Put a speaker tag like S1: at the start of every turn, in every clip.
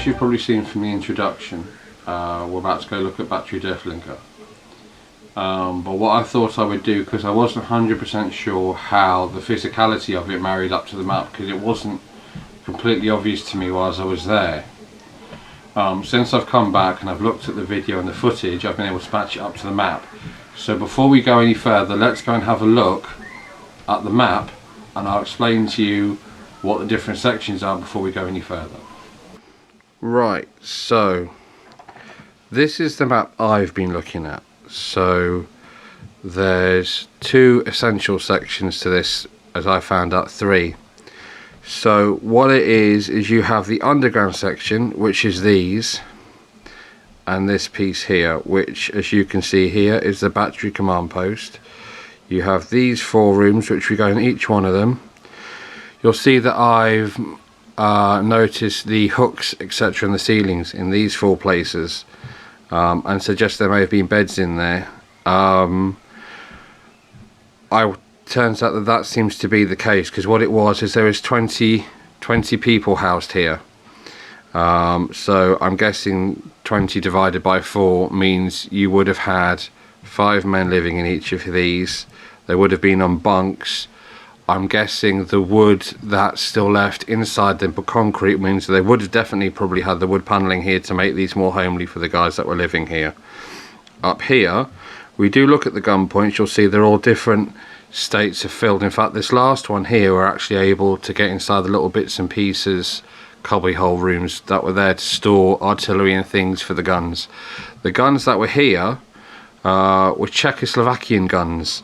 S1: you've probably seen from the introduction, we're about to go look at battery Derfflinger. But what I thought I would do, because I wasn't 100% sure how the physicality of it married up to the map, because it wasn't completely obvious to me whilst I was there. Since I've come back and I've looked at the video and the footage, I've been able to match it up to the map. So before we go any further, let's go and have a look at the map, and I'll explain to you what the different sections are before we go any further. Right, so this is the map I've been looking at. So there's two essential sections to this, as I found out, three. So what it is you have the underground section, which is these, and this piece here, which, as you can see here, is the battery command post. You have these 4 rooms, which we go in each one of them. You'll see that I've noticed the hooks, etc., in the ceilings in these 4 places, and suggest there may have been beds in there. Turns out that seems to be the case, because what it was is there was 20 people housed here. So I'm guessing 20 divided by 4 means you would have had 5 men living in each of these. They would have been on bunks. I'm guessing the wood that's still left inside the concrete means they would have definitely probably had the wood panelling here to make these more homely for the guys that were living here. Up here, we do look at the gun points. You'll see they're all different states of filled. In fact, this last one here, we're actually able to get inside the little bits and pieces, cubbyhole rooms that were there to store artillery and things for the guns. The guns that were here were Czechoslovakian guns.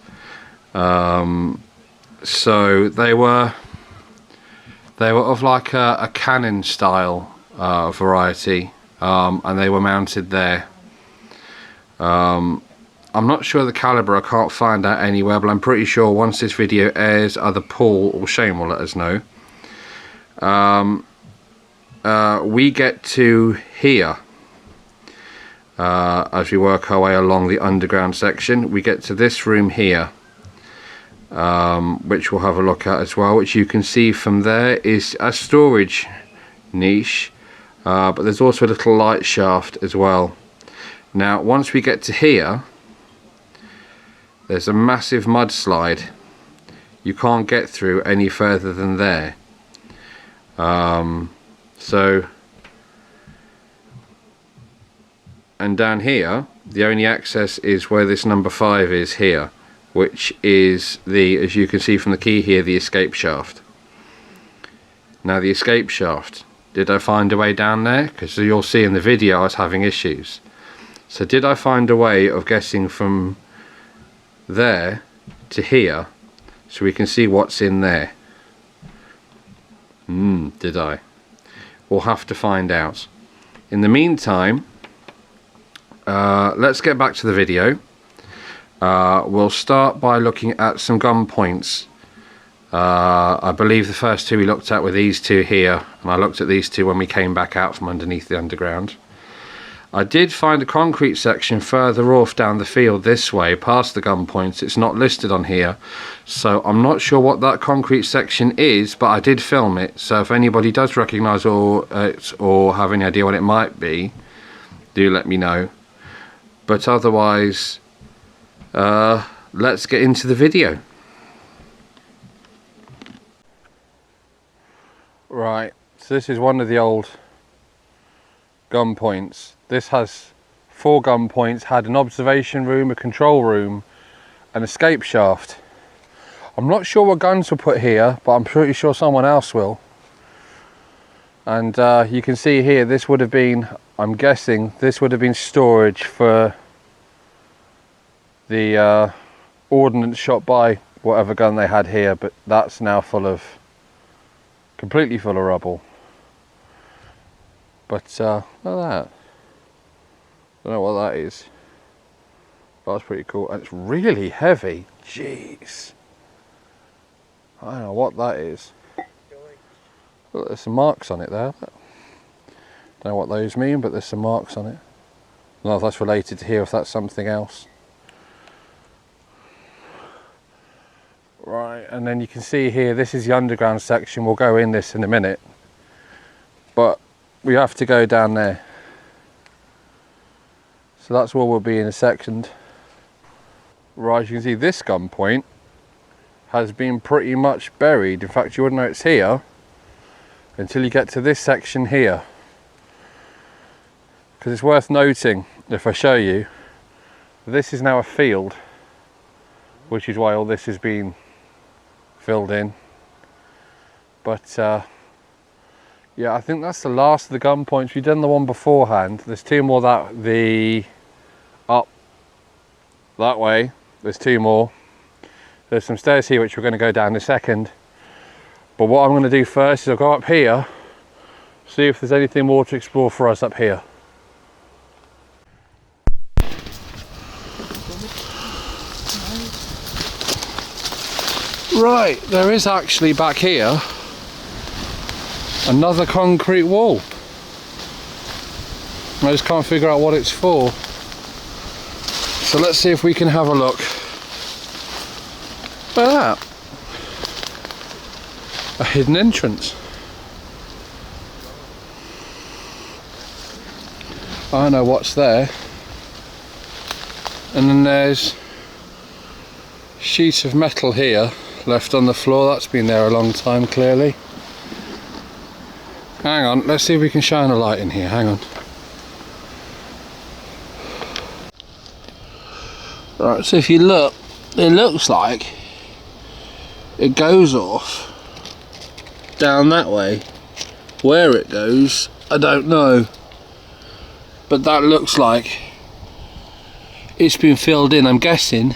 S1: So they were of like a cannon style variety, and they were mounted there. I'm not sure the calibre, I can't find out anywhere, but I'm pretty sure once this video airs, either Paul or Shane will let us know. We get to here, as we work our way along the underground section. We get to this room here, which we'll have a look at as well, which you can see from there is a storage niche, but there's also a little light shaft as well. Now once we get to here, there's a massive mudslide. You can't get through any further than there. And down here, the only access is where this number 5 is here, which is the, as you can see from the key here, the escape shaft. Now the escape shaft, did I find a way down there? Because you'll see in the video I was having issues. So did I find a way of getting from there to here so we can see what's in there? Did I? We'll have to find out. In the meantime, let's get back to the video. We'll start by looking at some gun points. I believe the first 2 we looked at were these 2 here, and I looked at these 2 when we came back out from underneath the underground. I did find a concrete section further off down the field this way, past the gun points. It's not listed on here, so I'm not sure what that concrete section is, but I did film it, so if anybody does recognise or have any idea what it might be, do let me know. But otherwise, let's get into the video. Right, so this is one of the old gun points. This has 4 gun points, had an observation room, a control room, an escape shaft. I'm not sure what guns were put here, but I'm pretty sure someone else will. And you can see here, this would have been, I'm guessing, this would have been storage for the ordnance shot by whatever gun they had here, but that's now completely full of rubble. But look at that. I don't know what that is. But that's pretty cool. And it's really heavy. Jeez. I don't know what that is. Look, there's some marks on it there. Don't know what those mean, but there's some marks on it. I don't know if that's related to here, if that's something else. Right, and then you can see here, this is the underground section. We'll go in this in a minute. But we have to go down there. So that's where we'll be in a second. Right, you can see this gun point has been pretty much buried. In fact, you wouldn't know it's here until you get to this section here. Because it's worth noting, if I show you, this is now a field, which is why all this has been filled in. But yeah, I think that's the last of the gun points. We've done the one beforehand. There's two more up that way. There's two more. There's some stairs here which we're going to go down in a second. But what I'm going to do first is I'll go up here, see if there's anything more to explore for us up here. Right, there is actually back here another concrete wall. I just can't figure out what it's for. So let's see if we can have a look. Look at that. A hidden entrance. I know what's there. And then there's sheets of metal here left on the floor. That's been there a long time, clearly. Hang on, let's see if we can shine a light in here. Hang on. Right, so if you look, it looks like it goes off down that way. Where it goes, I don't know. But that looks like it's been filled in. I'm guessing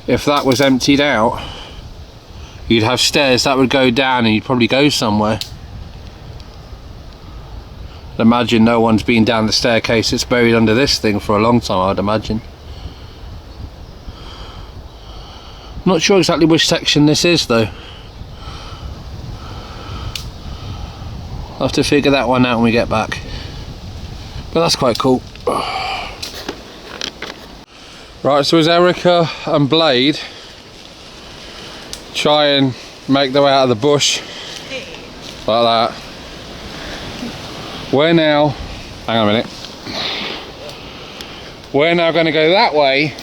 S1: if that was emptied out, you'd have stairs that would go down and you'd probably go somewhere. I'd imagine no one's been down the staircase. It's buried under this thing for a long time, I'd imagine. I'm not sure exactly which section this is though. I'll have to figure that one out when we get back. But that's quite cool. Right, so as Erica and Blade try and make their way out of the bush like that, we're now, hang on a minute, we're now going to go that way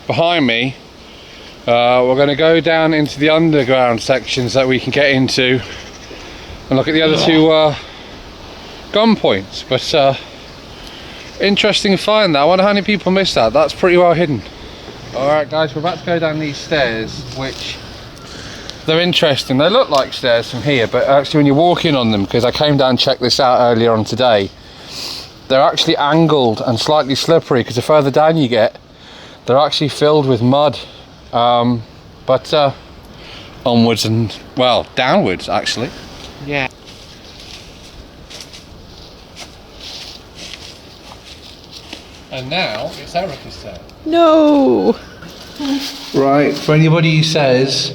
S1: behind me. We're going to go down into the underground sections that we can get into and look at the other two gun points. But interesting find that. I wonder how many people missed that. That's pretty well hidden. Alright guys, we're about to go down these stairs, which they're interesting. They look like stairs from here, but actually when you're walking on them, because I came down and checked this out earlier on today, they're actually angled and slightly slippery, because the further down you get, they're actually filled with mud. But onwards and, well, downwards actually. Yeah. And now it's Erica's turn. No! Right, for anybody who says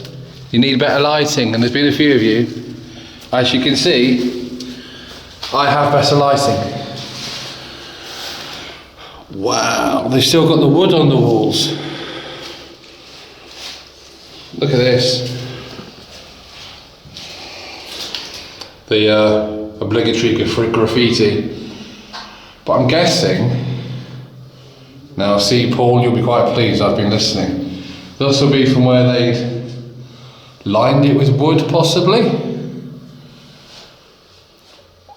S1: you need better lighting, and there's been a few of you, as you can see, I have better lighting. Wow, they've still got the wood on the walls. Look at this. The obligatory graffiti. But I'm guessing, now see Paul, you'll be quite pleased, I've been listening. This will be from where they lined it with wood possibly.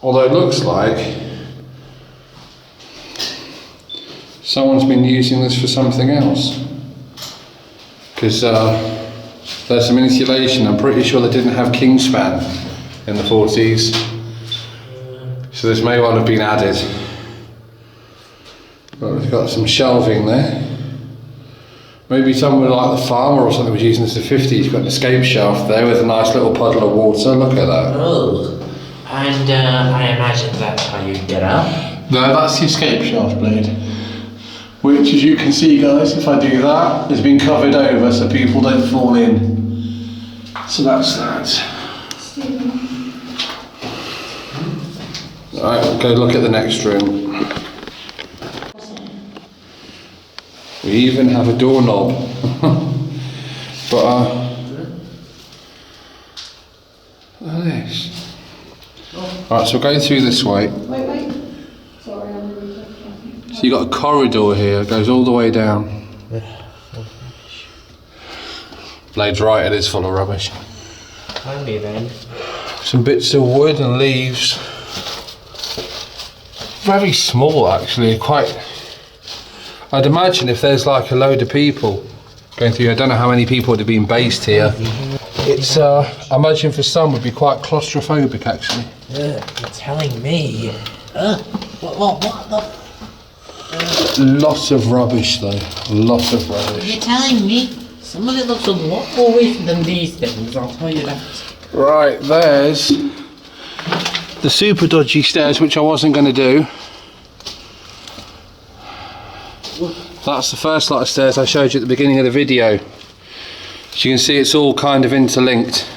S1: Although it looks like someone's been using this for something else. Because there's some insulation. I'm pretty sure they didn't have Kingspan in the 40s. So this may well have been added. But we've got some shelving there. Maybe someone like the farmer or something was using this in the 50s. Got an escape shaft there with a nice little puddle of water. Look at that.
S2: Oh, and I imagine that's how you get out?
S1: No, that's the escape shaft, Blade. Which, as you can see guys, if I do that, has been covered over so people don't fall in. So that's that. Alright, we'll go look at the next room. We even have a doorknob. But look at this. Right, Right, so we'll go through this way.
S3: Wait. Sorry, I'm really
S1: So you got a corridor here, it goes all the way down. Blade's right, it is full of rubbish.
S2: Only then.
S1: Some bits of wood and leaves. Very small actually, quite. I'd imagine if there's like a load of people going through, I don't know how many people would have been based here. It's, I imagine for some would be quite claustrophobic actually.
S2: You're telling me. What the?
S1: Lots of rubbish though, lots of rubbish.
S2: You're telling me? Some of it looks a lot more weird than these things, I'll tell you that.
S1: Right, there's the super dodgy stairs, which I wasn't going to do. That's the first lot of stairs I showed you at the beginning of the video. As you can see, it's all kind of interlinked.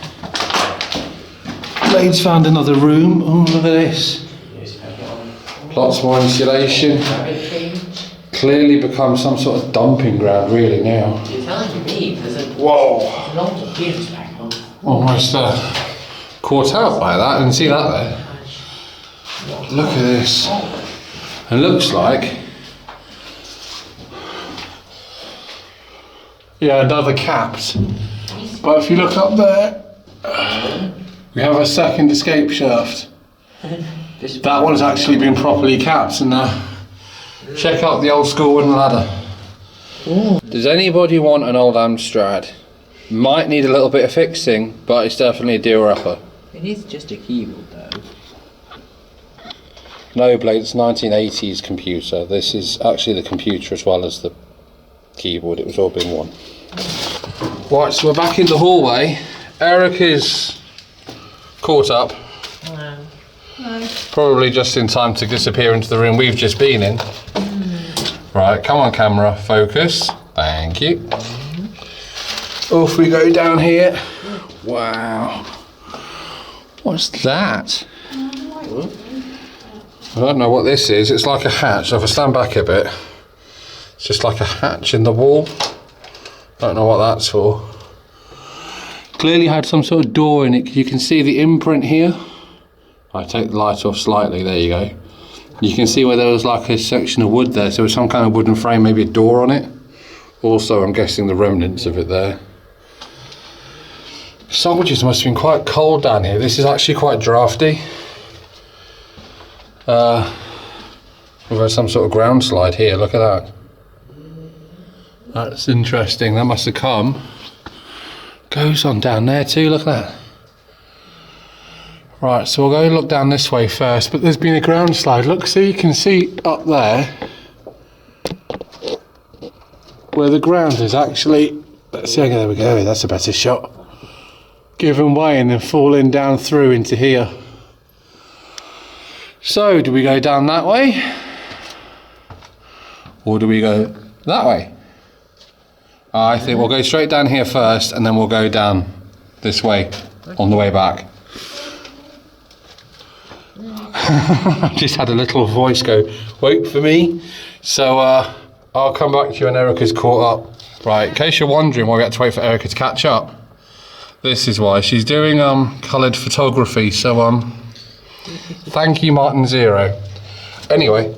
S1: Blade's found another room. Oh, look at this. Lots more insulation. Clearly become some sort of dumping ground, really, now.
S2: You're telling me there's a
S1: Whoa!
S2: lot of kids back home.
S1: Almost caught out by that, and see that there? Look at this. It looks like, yeah, another capped. But if you look up there, we have a second escape shaft. That one's actually been properly capped, and check out the old school wooden ladder. Ooh. Does anybody want an old Amstrad? Might need a little bit of fixing, but it's definitely a deal rapper.
S2: It is just a keyboard though.
S1: No, Blade, it's 1980s computer. This is actually the computer as well as the keyboard. It was all been one. Right, so we're back in the hallway. Eric is caught up.
S3: No.
S1: Probably just in time to disappear into the room we've just been in. Right, come on camera, focus. Thank you. Off we go down here. Wow. What's that? I don't know what this is. It's like a hatch. So if I stand back a bit, it's just like a hatch in the wall. Don't know what that's for. Clearly had some sort of door in it. You can see the imprint here. I take the light off slightly. There you go. You can see where there was like a section of wood there. So there was some kind of wooden frame, maybe a door on it. Also, I'm guessing the remnants of it there. Soldiers must have been quite cold down here. This is actually quite drafty. We've had some sort of ground slide here, look at that. That's interesting, that must have come. Goes on down there too, look at that. Right, so we'll go look down this way first, but there's been a ground slide. Look, so you can see up there where the ground is actually, let's see, there we go, that's a better shot. Given way and then falling down through into here. So, do we go down that way? Or do we go that way? I think we'll go straight down here first and then we'll go down this way on the way back. I just had a little voice go, wait for me. So I'll come back to you when Erica's caught up. Right, in case you're wondering why we had to wait for Erica to catch up, this is why. She's doing coloured photography, so thank you Martin Zero. Anyway,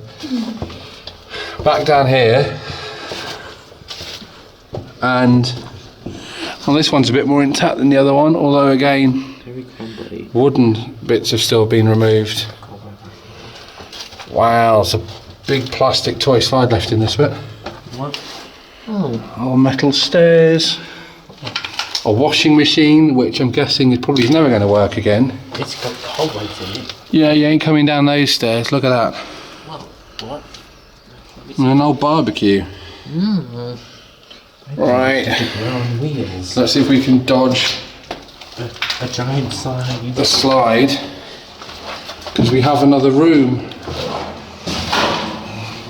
S1: back down here, and well, this one's a bit more intact than the other one, although again, wooden bits have still been removed. Wow, it's a big plastic toy slide left in this bit.
S2: What? Oh,
S1: metal stairs. A washing machine, which I'm guessing is probably never going to work again.
S2: It's got cobwebs in it.
S1: Yeah, you ain't coming down those stairs. Look at that.
S2: What?
S1: And an old barbecue. Right.
S2: On wheels.
S1: Let's see if we can dodge
S2: A giant slide.
S1: the slide, because we have another room.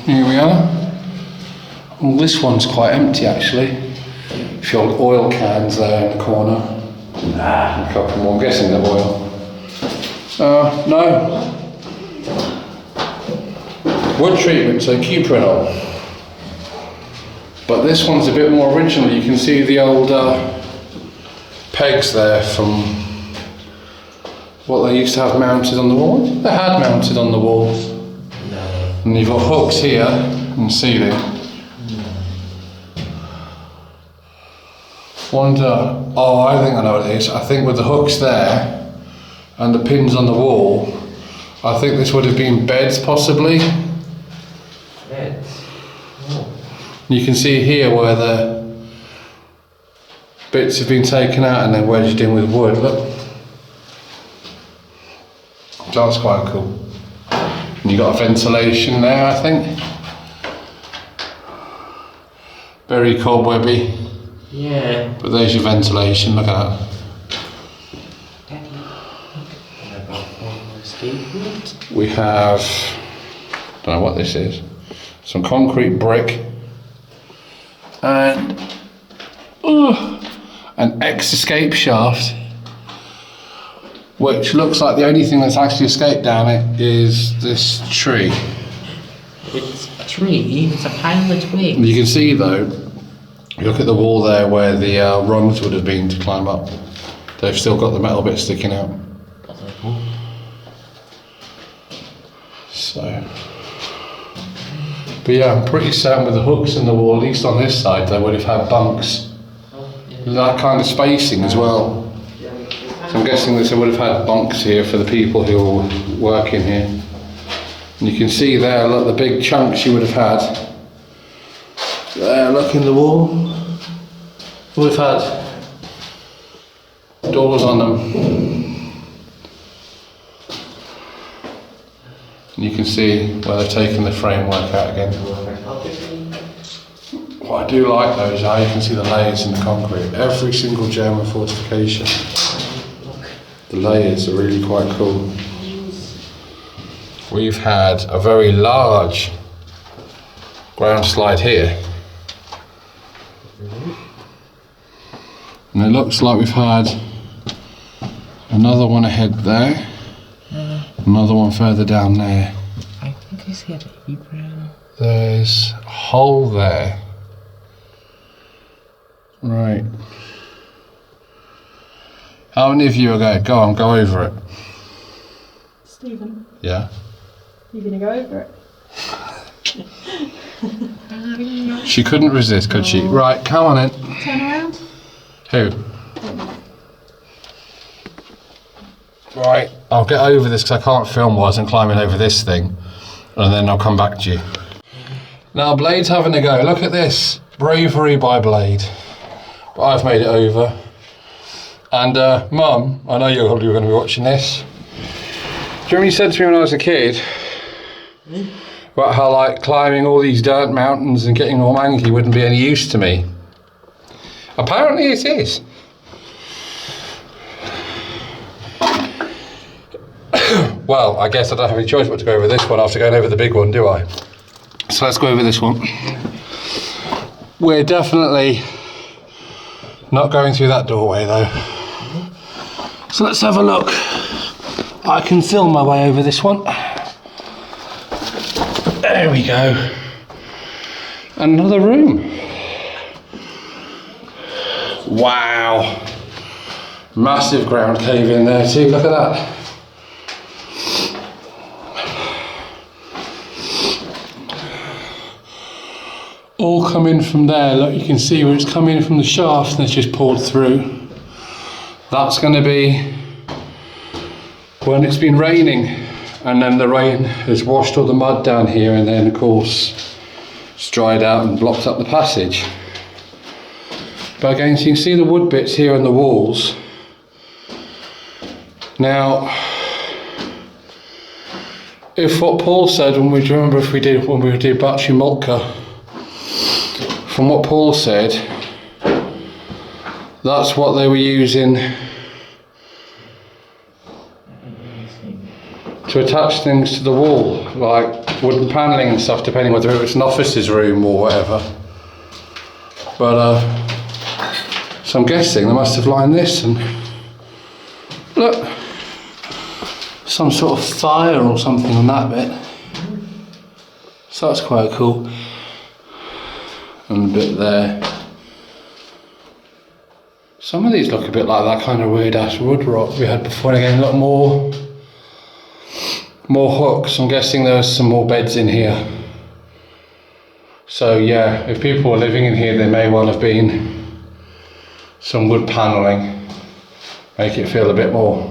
S1: Here we are. Well, this one's quite empty actually. A few old oil cans there in the corner. A couple more, I'm guessing they're oil. No. Wood treatment, so cuprinol. But this one's a bit more original. You can see the old pegs there from what they used to have mounted on the wall. They had mounted on the wall.
S2: No.
S1: And you've got hooks here in the ceiling. Wonder, oh, I think I know what it is. I think with the hooks there and the pins on the wall, I think this would have been beds possibly.
S2: Beds? Oh.
S1: You can see here where the bits have been taken out and then wedged in with wood, look. That's quite cool. And you've got a ventilation there, I think. Very cobwebby.
S2: Yeah.
S1: But there's your ventilation, look at that. We have, don't know what this is, some concrete brick and an X-escape shaft, which looks like the only thing that's actually escaped down it is this tree.
S2: It's a tree, it's a pile of twigs.
S1: You can see though, you look at the wall there where the rungs would have been to climb up. They've still got the metal bit sticking out. So, but yeah, I'm pretty certain with the hooks in the wall, at least on this side, they would have had bunks. That kind of spacing as well. So I'm guessing that they would have had bunks here for the people who were working here. And you can see there, look, the big chunks you would have had. There, look in the wall. Would have had doors on them. And you can see where they've taken the framework out again. What I do like though is how you can see the layers in the concrete. Every single German fortification. The layers are really quite cool. We've had a very large ground slide here. And it looks like we've had another one ahead there. Another one further down there.
S2: I think I said Abraham.
S1: There's a hole there. Right. How many of you are going? Go on, go over it.
S3: Stephen,
S1: Yeah.
S3: you're going to go over it?
S1: She couldn't resist, could she? Right, come on in.
S3: Turn around.
S1: Who? Right, I'll get over this because I can't film whilst I'm climbing over this thing, and then I'll come back to you. Now Blade's having a go. Look at this. Bravery by Blade. But I've made it over. And Mum, I know you're probably going to be watching this. Do you remember you said to me when I was a kid about how like climbing all these dirt mountains and getting all manky wouldn't be any use to me? Apparently it is. Well, I guess I don't have any choice but to go over this one after going over the big one, do I? So let's go over this one. We're definitely not going through that doorway though. So let's have a look. I can film my way over this one. There we go. Another room. Wow. Massive ground cave in there too, look at that. All coming from there, look, you can see where it's coming from the shaft and it's just poured through. That's going to be when it's been raining and then the rain has washed all the mud down here and then of course it's dried out and blocked up the passage. But again, so you can see the wood bits here on the walls. Now, if what Paul said when we did Battery Moltke, from what Paul said, that's what they were using to attach things to the wall, like wooden panelling and stuff, depending whether it was an officer's room or whatever. But so I'm guessing they must have lined this and look, some sort of fire or something on that bit. So that's quite cool. And a bit there. Some of these look a bit like that kind of weird ass wood rot we had before. And again, got more hooks. I'm guessing there's some more beds in here. So yeah, if people were living in here, there may well have been some wood panelling. Make it feel a bit more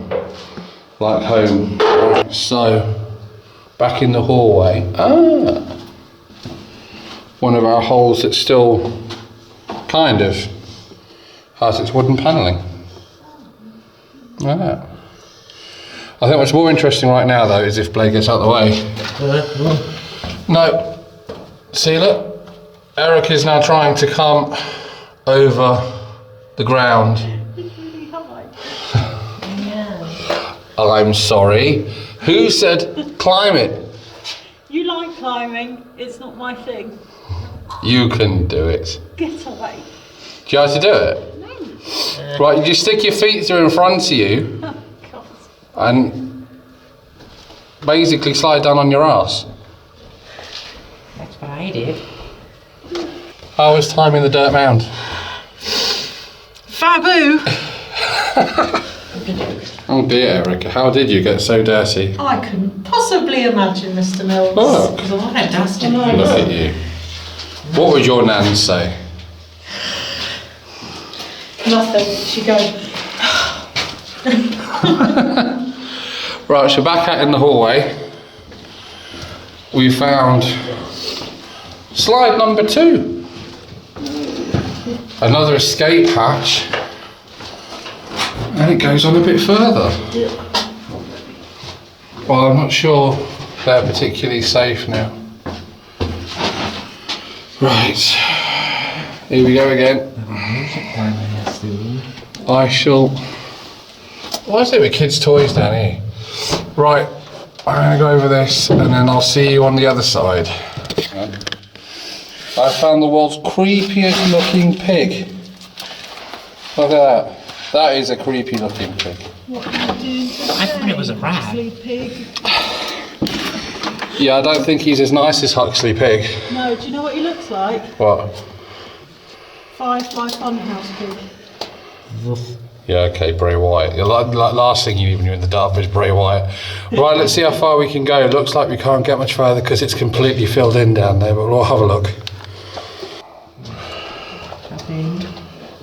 S1: like home. So, back in the hallway. One of our holes that's still kind of has its wooden panelling. Yeah. I think what's more interesting right now though is if Blake gets out of the way. No. See, look. Eric is now trying to come over the ground.
S3: It's really high.
S2: Yeah.
S1: I'm sorry. Who said climb it?
S3: You like climbing, it's not my thing.
S1: You can do it.
S3: Get away.
S1: Do you know how to do it?
S3: No.
S1: Right, you just stick your feet through in front of you
S3: Oh, God.
S1: and basically slide down on your ass.
S2: That's what I did.
S1: How was time in the dirt mound?
S3: Fabu!
S1: Oh dear, Erica, how did you get so dirty?
S3: I couldn't possibly imagine, Mr. Mills.
S1: Look,
S2: There's a lot of dust in
S3: I
S2: here.
S3: know.
S1: look at you. What would your nan say?
S3: Nothing. She'd go,
S1: Right, so back out in the hallway, we found slide number 2. Another escape hatch. And it goes on a bit further. Well, I'm not sure they're particularly safe now. Right, here we go again. I shall. Why is it with kids' toys down here? Right, I'm gonna go over this and then I'll see you on the other side. I found the world's creepiest looking pig. Look at that. That is a creepy looking pig.
S3: what are you doing today?
S2: I thought it was a rat.
S3: Huxley pig.
S1: Yeah, I don't think he's as nice as Huxley Pig.
S3: No, do you know what he looks like?
S1: What?
S3: Firefly Funhouse pig.
S1: Yeah, okay, Bray Wyatt. The last thing you even knew in the dark was Bray Wyatt. Right, let's see how far we can go. It looks like we can't get much further because it's completely filled in down there, but we'll have a look.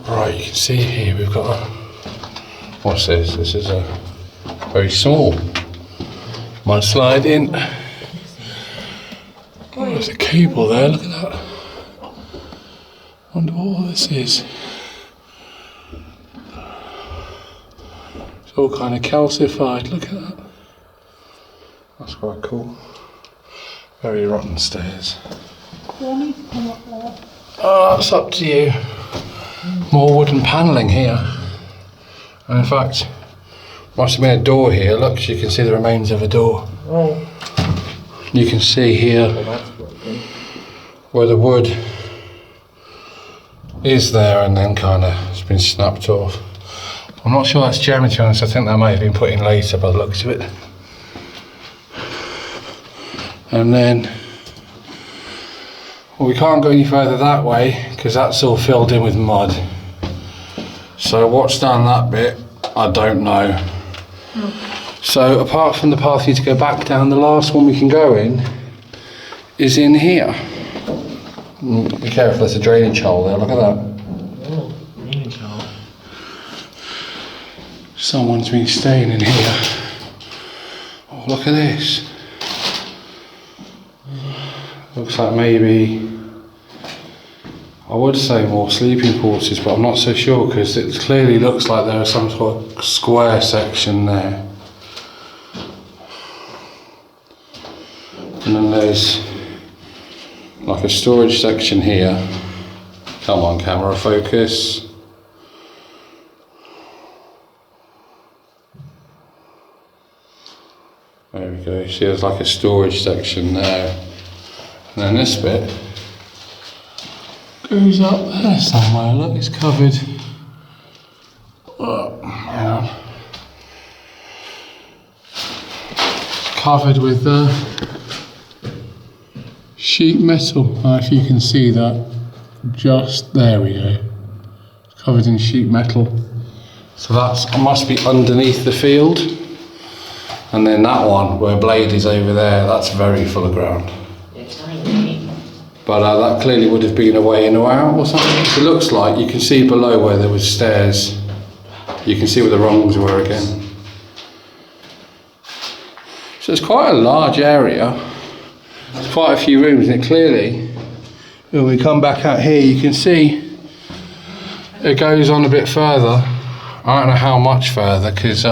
S1: Right, you can see here we've got a... What's this? This is a very small. Might slide in. Oh, there's a cable there, look at that. Wonder what all this is. It's all kind of calcified, look at that. That's quite cool. Very rotten stairs.
S3: Do I need to come up there?
S1: Oh, it's up to you. More wooden panelling here. And in fact, must have been a door here. Look, you can see the remains of a door.
S2: Oh.
S1: You can see here
S2: Well, that's broken.
S1: where the wood is there and then kind of it's been snapped off. I'm not sure that's German, to be honest. I think that might have been put in later by the looks of it. And then, well, we can't go any further that way because that's all filled in with mud. So what's down that bit, I don't know. So apart from the path you need to go back down, the last one we can go in is in here. Be careful, there's a drainage hole there, look at that.
S2: Oh, drainage hole.
S1: Someone's been staying in here. Oh, look at this. Looks like maybe, I would say more sleeping quarters, but I'm not so sure because it clearly looks like there is some sort of square section there. And then there's like a storage section here. Come on, camera, focus. There we go. See, there's like a storage section there. And then this bit goes up there somewhere. Look, it's covered. Hang on. It's covered with sheet metal. If you can see that, just there we go. It's covered in sheet metal. So that must be underneath the field. And then that one, where Blade is over there, that's very full of ground. But that clearly would have been a way in or out or something. It looks like, you can see below where there was stairs. You can see where the rungs were again. So it's quite a large area. There's quite a few rooms, and it clearly, when we come back out here, you can see it goes on a bit further. I don't know how much further, because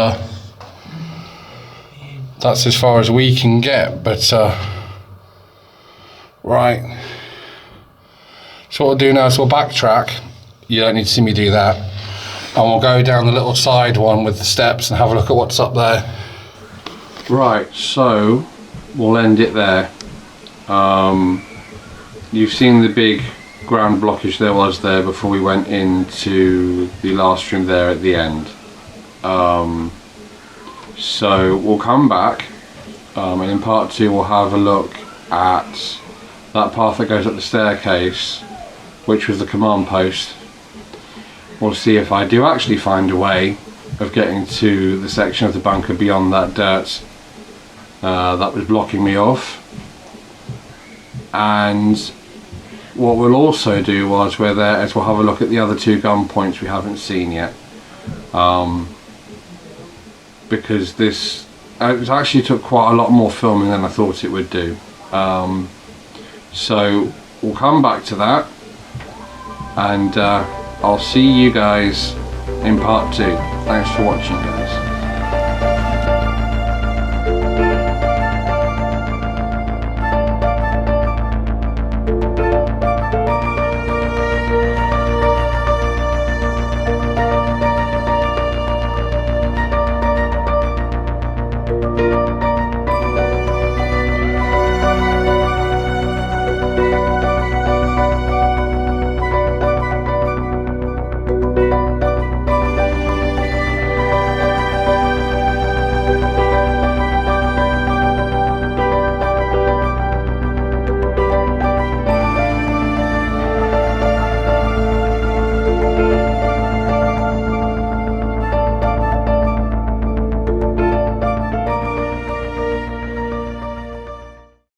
S1: that's as far as we can get, but right. So what we'll do now is we'll backtrack. You don't need to see me do that. And we'll go down the little side one with the steps and have a look at what's up there. Right, so we'll end it there. You've seen the big ground blockage there was there before we went into the last room there at the end. So we'll come back, and in part 2 we'll have a look at that path that goes up the staircase, which was the command post. We'll see if I do actually find a way of getting to the section of the bunker beyond that dirt that was blocking me off. And what we'll also do whilst we're there is we'll have a look at the other 2 gun points we haven't seen yet. Because this it actually took quite a lot more filming than I thought it would do. So we'll come back to that, and I'll see you guys in part 2. Thanks for watching, guys.